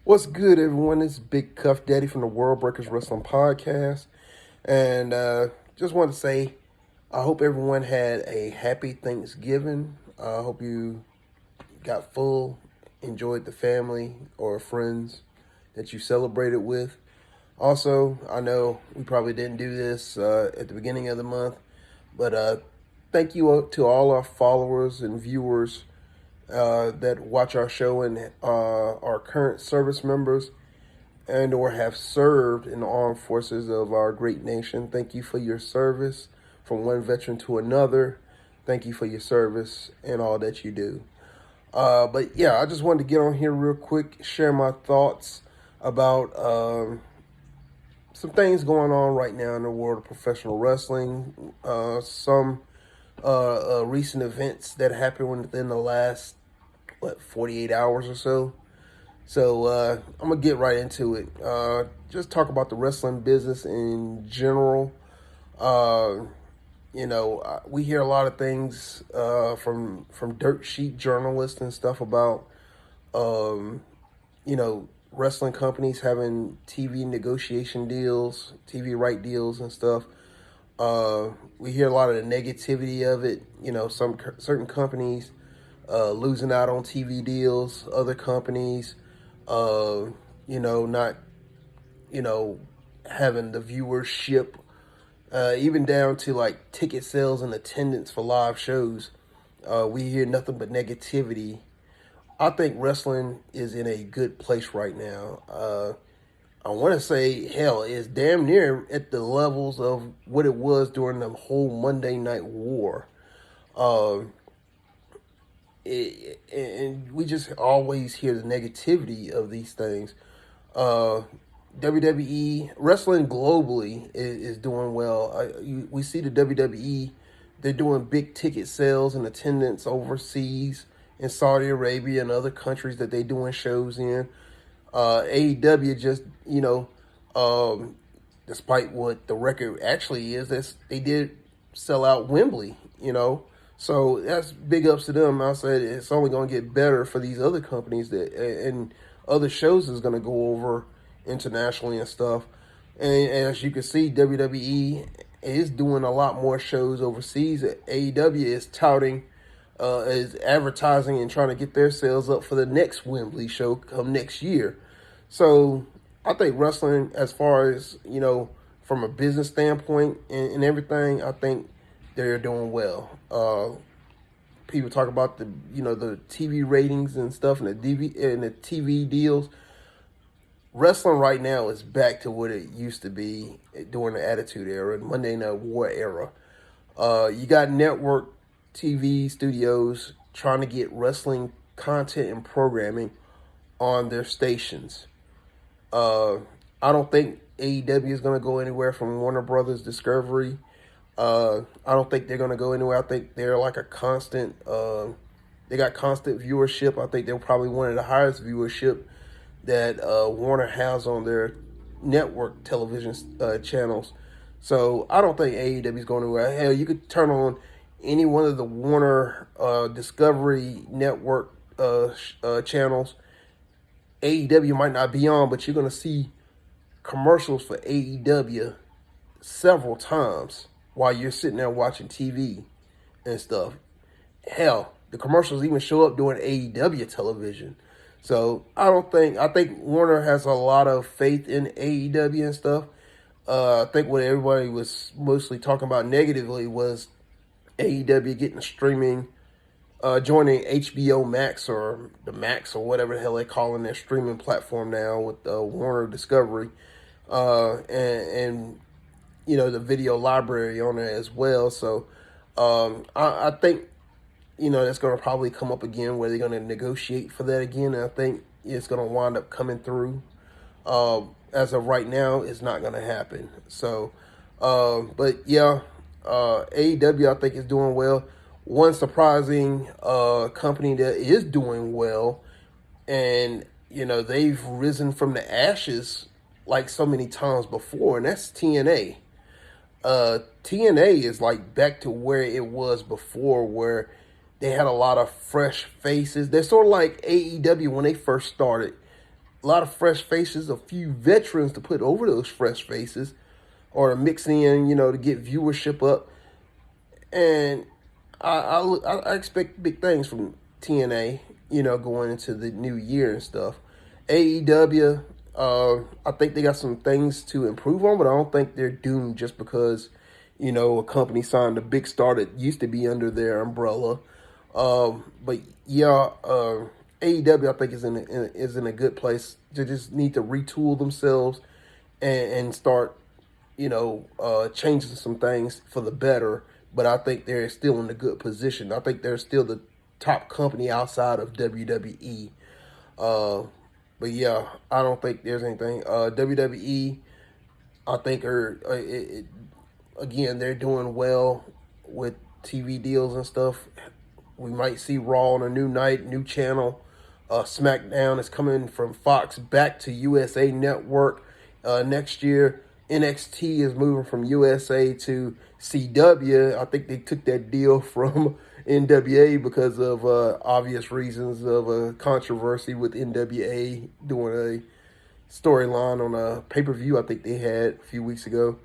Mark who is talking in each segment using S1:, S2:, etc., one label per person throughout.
S1: What's good, everyone? It's Big Cuff Daddy from the World Breakers Wrestling Podcast. And just want to say, I hope everyone had a happy Thanksgiving. I hope you got full, enjoyed the family or friends that you celebrated with. Also, I know we probably didn't do this at the beginning of the month, but thank you to all our followers and viewers that watch our show and our current service members and or have served in the armed forces of our great nation. Thank you for your service from one veteran to another. Thank you for your service and all that you do. But yeah, I just wanted to get on here real quick, share my thoughts about some things going on right now in the world of professional wrestling. Some recent events that happened within the last 48 hours or so. So I'm gonna get right into it. Just talk about the wrestling business in general. Uh, we hear a lot of things from dirt sheet journalists and stuff about um, wrestling companies having TV negotiation deals, TV right deals and stuff. We hear a lot of the negativity of it. Some certain companies losing out on TV deals, other companies, not, having the viewership, even down to like ticket sales and attendance for live shows. We hear nothing but negativity. I think wrestling is in a good place right now. I want to say, hell, it's damn near at the levels of what it was during the whole Monday Night War. Uh, and we just always hear the negativity of these things. Uh, WWE wrestling globally is doing well. We see the WWE; they're doing big ticket sales and attendance overseas in Saudi Arabia and other countries that they're doing shows in. AEW just despite what the record actually is, they did sell out Wembley. So that's big ups to them. I said it's only going to get better for these other companies that and other shows is going to go over internationally and stuff. And as you can see, WWE is doing a lot more shows overseas. AEW is touting, is advertising and trying to get their sales up for the next Wembley show come next year. So I think wrestling, as far as from a business standpoint and everything, I think they're doing well. People talk about the TV ratings and stuff and the TV deals. Wrestling right now is back to what it used to be during the Attitude Era, Monday Night War era. You got network TV studios trying to get wrestling content and programming on their stations. I don't think AEW is going to go anywhere from Warner Brothers Discovery. I don't think they're going to go anywhere. I think they're like a constant, they got constant viewership. I think they're probably one of the highest viewership that Warner has on their network television channels. So I don't think AEW is going anywhere. Hell, you could turn on any one of the Warner Discovery Network channels. AEW might not be on, but you're going to see commercials for AEW several times while you're sitting there watching TV and stuff. Hell, the commercials even show up during AEW television. So I think Warner has a lot of faith in AEW and stuff. I think what everybody was mostly talking about negatively was AEW getting streaming, joining HBO Max or the Max or whatever the hell they're calling their streaming platform now with Warner Discovery, and the video library on there as well. So I think that's going to probably come up again where they're going to negotiate for that again. And I think it's going to wind up coming through. As of right now, it's not going to happen. So, but yeah, AEW I think is doing well. One surprising company that is doing well, and they've risen from the ashes like so many times before, and that's TNA. TNA is like back to where it was before, where they had a lot of fresh faces. They're sort of like AEW when they first started. a lot of fresh faces, a few veterans to put over those fresh faces, or to mix in, to get viewership up. And I expect big things from TNA, going into the new year and stuff. AEW, I think they got some things to improve on, but I don't think they're doomed just because, a company signed a big star that used to be under their umbrella. But yeah, AEW I think is in a good place. They just need to retool themselves and start, changing some things for the better. But I think they're still in a good position. I think they're still the top company outside of WWE. But yeah, I don't think there's anything. WWE, I think again, they're doing well with TV deals and stuff. We might see Raw on a new night, new channel. SmackDown is coming from Fox back to USA Network next year. NXT is moving from USA to CW. I think they took that deal from NWA because of obvious reasons of a controversy with NWA doing a storyline on a pay-per-view I think they had a few weeks ago.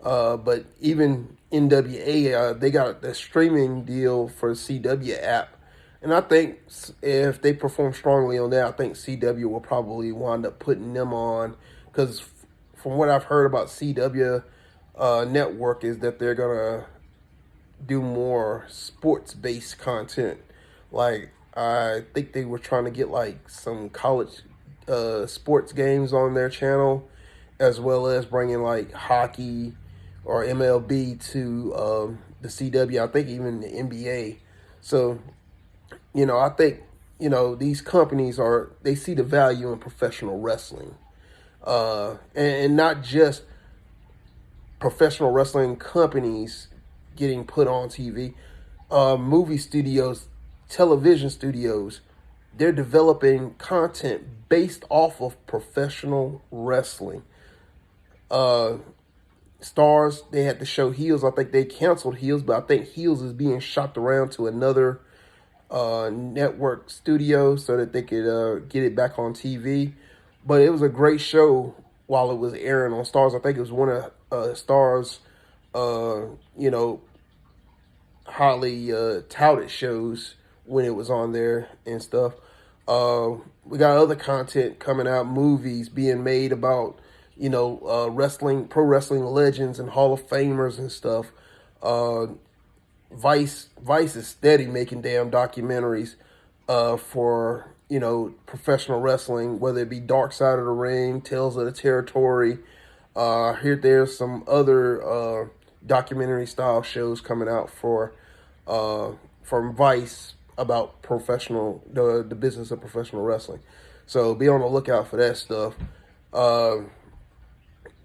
S1: But even NWA, they got the streaming deal for CW app. And I think if they perform strongly on that, I think CW will probably wind up putting them on. Because from what I've heard about CW network is that they're going to do more sports-based content. Like, I think they were trying to get like some college sports games on their channel, as well as bringing like hockey or MLB to the CW. I think even the NBA. So, I think, these companies they see the value in professional wrestling. And not just professional wrestling companies getting put on TV. Movie studios, television studios, they're developing content based off of professional wrestling. Stars, they had to show Heels. I think they canceled Heels, but I think Heels is being shopped around to another network studio so that they could get it back on TV. But it was a great show while it was airing on Stars. I think it was one of Stars, highly touted shows when it was on there and stuff. We got other content coming out, movies being made about, wrestling, pro wrestling legends and Hall of Famers and stuff. Vice is steady making damn documentaries for, professional wrestling, whether it be Dark Side of the Ring, Tales of the Territory. There's some other documentary style shows coming out from Vice about the business of professional wrestling. So be on the lookout for that stuff.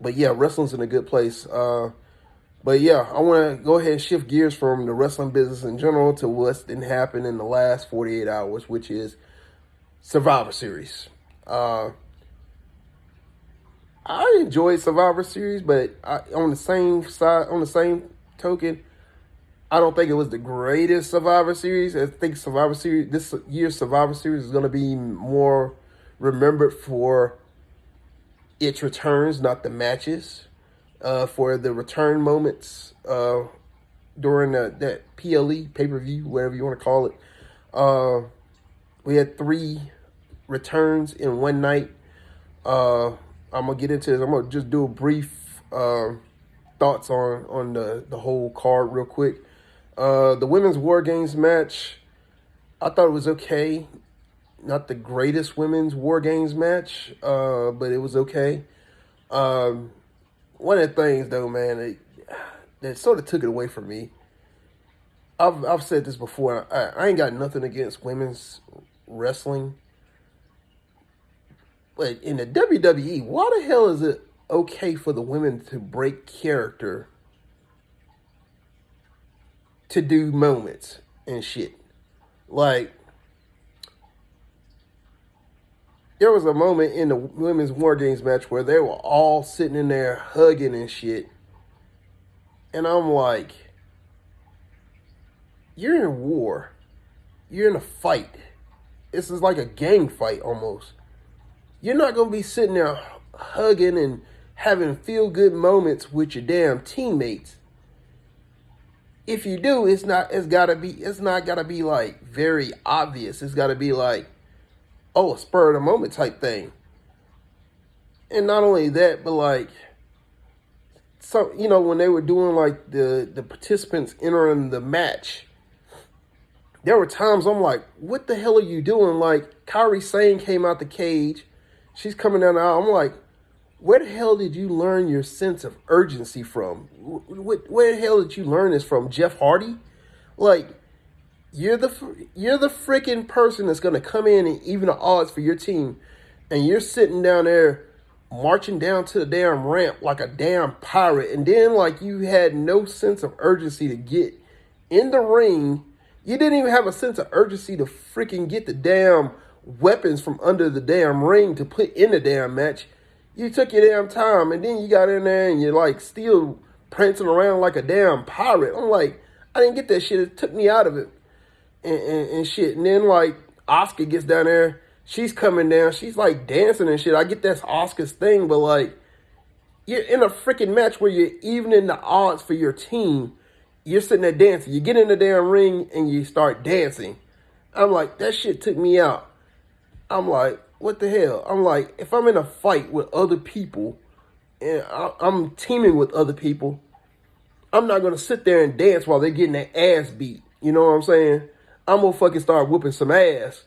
S1: But yeah, wrestling's in a good place. But yeah, I want to go ahead and shift gears from the wrestling business in general to what's been happening in the last 48 hours, which is Survivor Series. I enjoyed Survivor Series, but on the same token, I don't think it was the greatest Survivor Series. I think this year's Survivor Series is going to be more remembered for its returns, not the matches. For the return moments during that PLE, pay-per-view, whatever you want to call it. We had 3 returns in one night. I'm going to get into this. I'm going to just do a brief thoughts on the whole card real quick. The Women's War Games match, I thought it was okay. Not the greatest Women's War Games match, but it was okay. One of the things, though, man, that sort of took it away from me. I've said this before. I ain't got nothing against women's wrestling. But in the WWE, why the hell is it okay for the women to break character to do moments and shit? Like, there was a moment in the Women's War Games match where they were all sitting in there hugging and shit. And I'm like, you're in war. You're in a fight. This is like a gang fight almost. You're not going to be sitting there hugging and having feel good moments with your damn teammates. If you do, it's not gotta be like very obvious. It's gotta be like, oh, a spur of the moment type thing. And not only that, but like some, when they were doing like the participants entering the match, there were times I'm like, what the hell are you doing? Like Kairi Sane came out the cage, she's coming down the aisle. I'm like, where the hell did you learn your sense of urgency from? Where the hell did you learn this from? Jeff Hardy? Like, you're the freaking person that's gonna come in and even the odds for your team, and you're sitting down there marching down to the damn ramp like a damn pirate, and then like you had no sense of urgency to get in the ring. You didn't even have a sense of urgency to freaking get the damn weapons from under the damn ring to put in the damn match. You took your damn time, and then you got in there and you're like still prancing around like a damn pirate. I'm like, I didn't get that shit. It took me out of it and shit. And then like Asuka gets down there. She's coming down. She's like dancing and shit. I get that's Asuka's thing, but like you're in a freaking match where you're evening the odds for your team. You're sitting there dancing. You get in the damn ring and you start dancing. I'm like, that shit took me out. I'm like, what the hell? I'm like, if I'm in a fight with other people and I'm teaming with other people, I'm not going to sit there and dance while they're getting their ass beat. You know what I'm saying? I'm going to fucking start whooping some ass.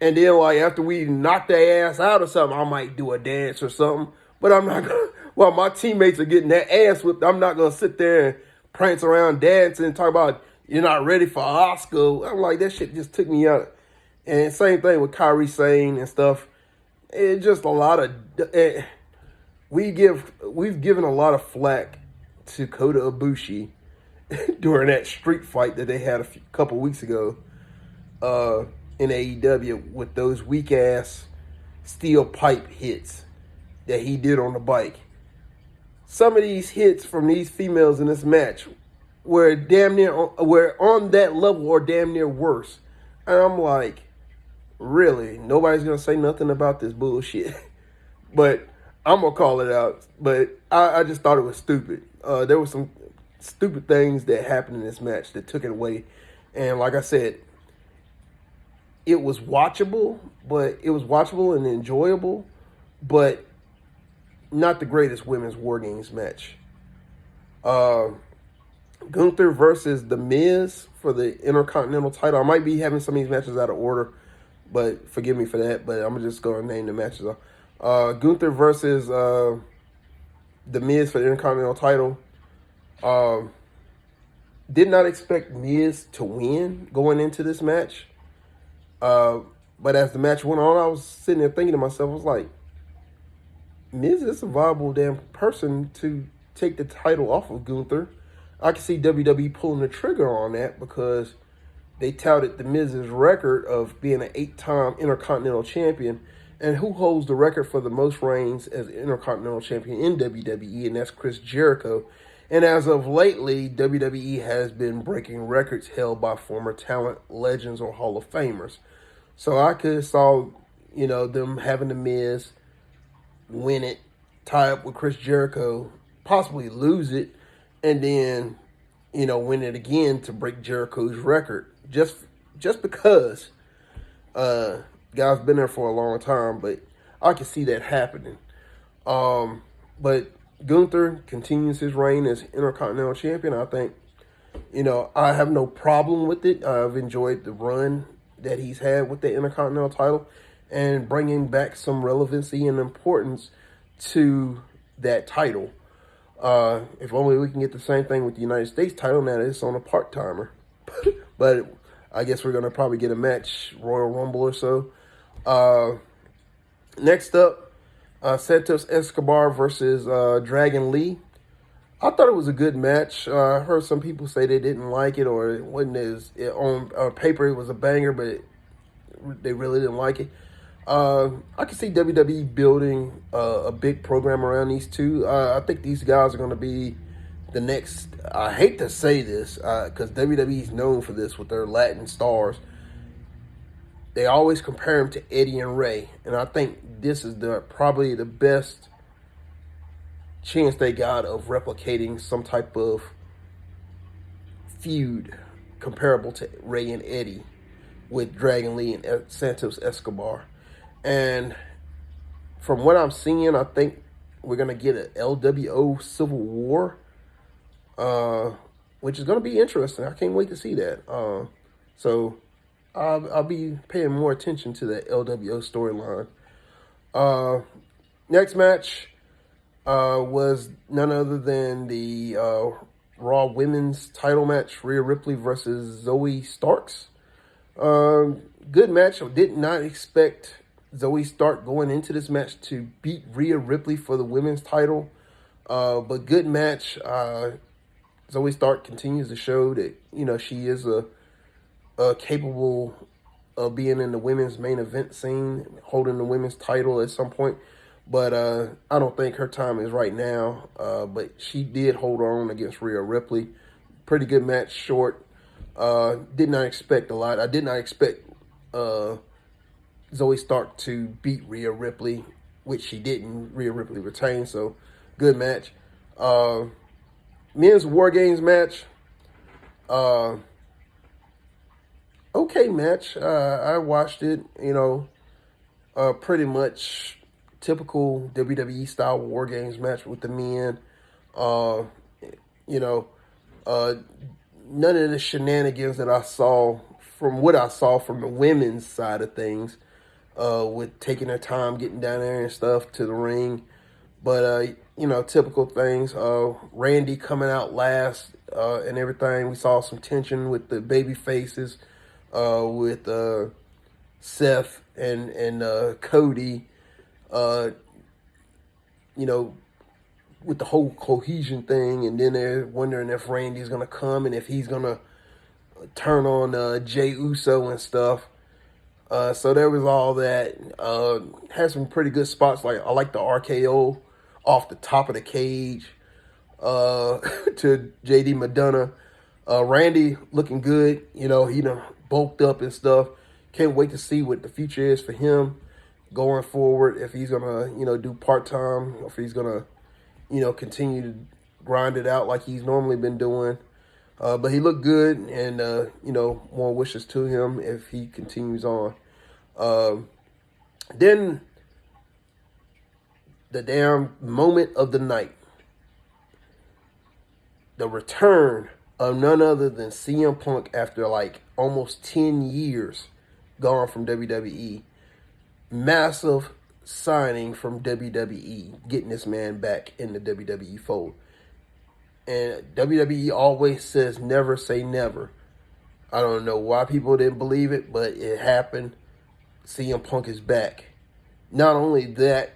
S1: And then, like, after we knock their ass out or something, I might do a dance or something. But I'm not going to, while my teammates are getting their ass whipped, I'm not going to sit there and prance around dancing and talk about you're not ready for Oscar. I'm like, that shit just took me out. And same thing with Kairi Sane and stuff. It's just a lot of we've given a lot of flack to Kota Ibushi during that street fight that they had a couple weeks ago in AEW with those weak ass steel pipe hits that he did on the bike. Some of these hits from these females in this match were on that level or damn near worse. And I'm like, really? Nobody's going to say nothing about this bullshit. But I'm going to call it out. But I just thought it was stupid. There were some stupid things that happened in this match that took it away. And like I said, it was watchable, and enjoyable, but not the greatest women's War Games match. Gunther versus The Miz for the Intercontinental title. I might be having some of these matches out of order, but forgive me for that. But I'm just going to name the matches. Gunther versus The Miz for the Intercontinental title. Did not expect Miz to win going into this match. But as the match went on, I was sitting there thinking to myself, I was like, Miz is a viable damn person to take the title off of Gunther. I can see WWE pulling the trigger on that because they touted the Miz's record of being an 8-time Intercontinental Champion. And who holds the record for the most reigns as Intercontinental Champion in WWE? And that's Chris Jericho. And as of lately, WWE has been breaking records held by former talent, legends, or Hall of Famers. So I could have saw, them having the Miz win it, tie up with Chris Jericho, possibly lose it, and then, win it again to break Jericho's record. Just because guy's been there for a long time, but I can see that happening. But Gunther continues his reign as Intercontinental Champion. I think, I have no problem with it. I've enjoyed the run that he's had with the Intercontinental title and bringing back some relevancy and importance to that title. If only we can get the same thing with the United States title, now it's on a part-timer. But I guess we're going to probably get a match, Royal Rumble or so. Next up, Santos Escobar versus Dragon Lee. I thought it was a good match. I heard some people say they didn't like it or it wasn't on paper it was a banger, but they really didn't like it. I can see WWE building a big program around these two. I think these guys are going to be the next. I hate to say this because WWE is known for this with their Latin stars. they always compare him to Eddie and Ray, and I think this is probably the best chance they got of replicating some type of feud comparable to Ray and Eddie with Dragon Lee and Santos Escobar. And from what I'm seeing, I think we're going to get an LWO Civil War, which is going to be interesting. I can't wait to see that. So I'll be paying more attention to the LWO storyline. Next match was none other than the Raw Women's title match, Rhea Ripley versus Zoe Starks. Good match. I did not expect Zoe Stark going into this match to beat Rhea Ripley for the women's title. But good match. Zoe Stark continues to show that, she is capable of being in the women's main event scene, holding the women's title at some point. But I don't think her time is right now. But she did hold on against Rhea Ripley. Pretty good match, short. Did not expect a lot. I did not expect Zoe Stark to beat Rhea Ripley, which she didn't. Rhea Ripley retained, so good match. Men's War Games match. Okay match. I watched it, pretty much typical WWE style War Games match with the men. None of the shenanigans that I saw from what I saw from the women's side of things, with taking their time getting down there and stuff to the ring. But, typical things. Randy coming out last and everything. We saw some tension with the baby faces, with Seth and Cody, with the whole cohesion thing. And then they're wondering if Randy's going to come and if he's going to turn on Jey Uso and stuff. So there was all that. Had some pretty good spots. Like I like the RKO off the top of the cage to JD Madonna. Randy looking good. He done bulked up and stuff. Can't wait to see what the future is for him going forward. If he's gonna do part-time, or if he's gonna continue to grind it out like he's normally been doing. But he looked good, and, more wishes to him if he continues on. Then the damn moment of the night. The return of none other than CM Punk after like almost 10 years gone from WWE. Massive signing from WWE, getting this man back in the WWE fold. And WWE always says never say never. I don't know why people didn't believe it, but it happened. CM Punk is back. Not only that,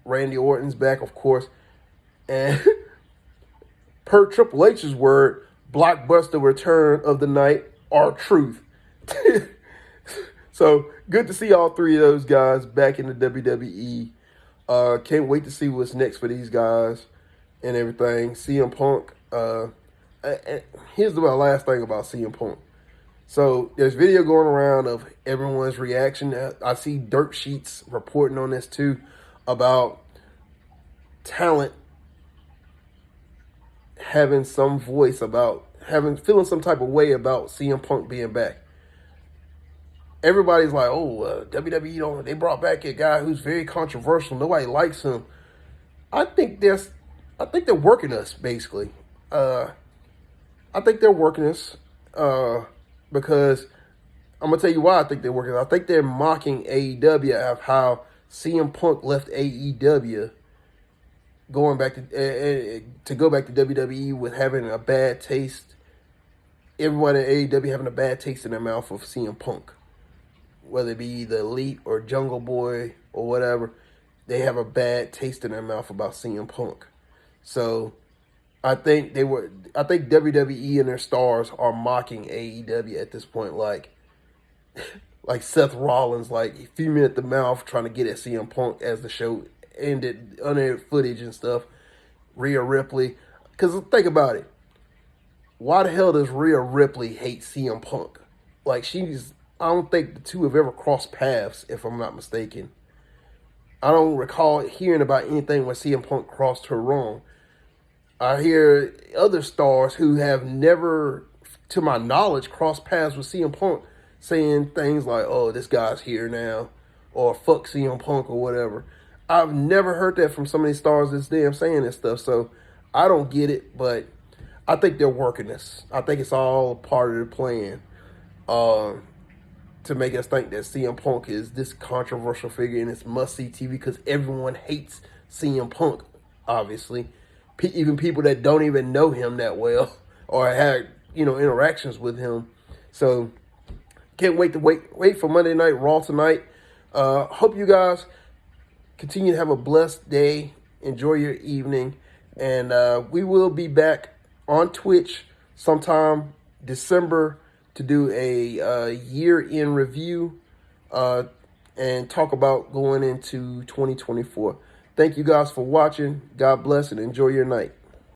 S1: Randy Orton's back, of course. And per Triple H's word, blockbuster return of the night, R-Truth. So good to see all three of those guys back in the WWE. Can't wait to see what's next for these guys and everything. CM Punk. Here's the last thing about CM Punk. So there's video going around of everyone's reaction. I see dirt sheets reporting on this too, about talent having some voice about feeling some type of way about CM Punk being back. Everybody's like, WWE they brought back a guy who's very controversial. Nobody likes him. I think they're working us, basically. I think they're working us because I'm gonna tell you why I think they're working. I think they're mocking AEW of how CM Punk left AEW, going back to go back to WWE with having a bad taste. Everyone at AEW having a bad taste in their mouth of CM Punk, whether it be the Elite or Jungle Boy or whatever. They have a bad taste in their mouth about CM Punk. So I think WWE and their stars are mocking AEW at this point, like Seth Rollins, like fuming at the mouth, trying to get at CM Punk as the show ended, unaired footage and stuff. Rhea Ripley, because think about it, why the hell does Rhea Ripley hate CM Punk? Like she's I don't think the two have ever crossed paths, if I'm not mistaken. I don't recall hearing about anything when CM Punk crossed her wrong. I hear other stars who have never, to my knowledge, crossed paths with CM Punk saying things like, oh, this guy's here now, or fuck CM Punk, or whatever. I've never heard that from some of these stars that's damn saying this stuff, so I don't get it, but I think they're working this. I think it's all part of the plan to make us think that CM Punk is this controversial figure and it's must-see TV because everyone hates CM Punk, obviously. Even people that don't even know him that well or had, interactions with him. So can't wait to wait for Monday Night Raw tonight. Hope you guys continue to have a blessed day. Enjoy your evening. And we will be back on Twitch sometime December to do a year-end review and talk about going into 2024. Thank you guys for watching. God bless and enjoy your night.